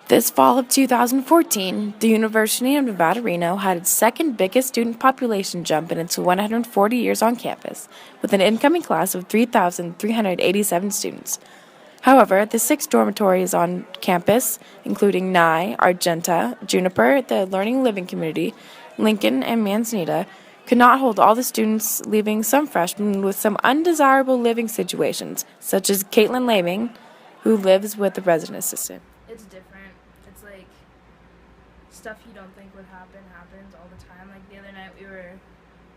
This fall of 2014, the University of Nevada, Reno had its second biggest student population jump in its 140 years on campus, with an incoming class of 3,387 students. However, the 6 dormitories on campus, including Nye, Argenta, Juniper, the Learning Living Community, Lincoln, and Manzanita, could not hold all the students, leaving some freshmen with some undesirable living situations, such as Caitlin Laming, who lives with a resident assistant. It's different. It's like stuff you don't think would happen happens all the time. Like the other night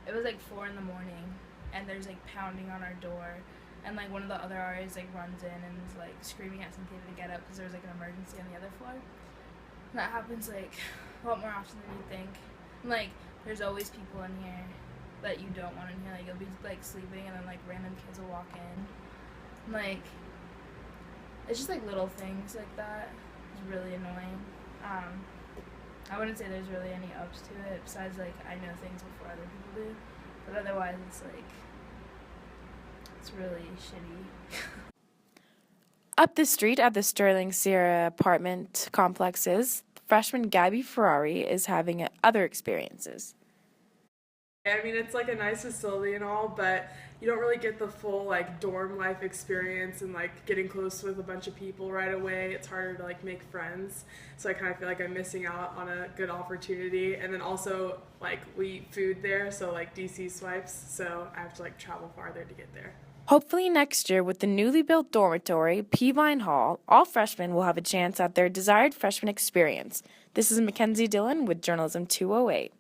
it was like 4 in the morning and there's like pounding on our door and like one of the other RAs like runs in and is like screaming at Cynthia to get up because there was like an emergency on the other floor. And that happens like a lot more often than you think. And, like there's always people in here that you don't want in here. Like you'll be like sleeping and then like random kids will walk in. And, like it's just like little things like that. It's really annoying. I wouldn't say there's really any ups to it besides like I know things before other people do, but otherwise it's really shitty. Up the street at the Sterling Sierra apartment complexes, freshman Gabby Ferrari is having other experiences. I mean, it's like a nice facility and all, but you don't really get the full like dorm life experience and like getting close with a bunch of people right away. It's harder to like make friends, so I kind of feel like I'm missing out on a good opportunity. And then also like we eat food there, so like DC swipes, so I have to like travel farther to get there. Hopefully next year, with the newly built dormitory, Peavine Hall, all freshmen will have a chance at their desired freshman experience. This is Mackenzie Dillon with Journalism 208.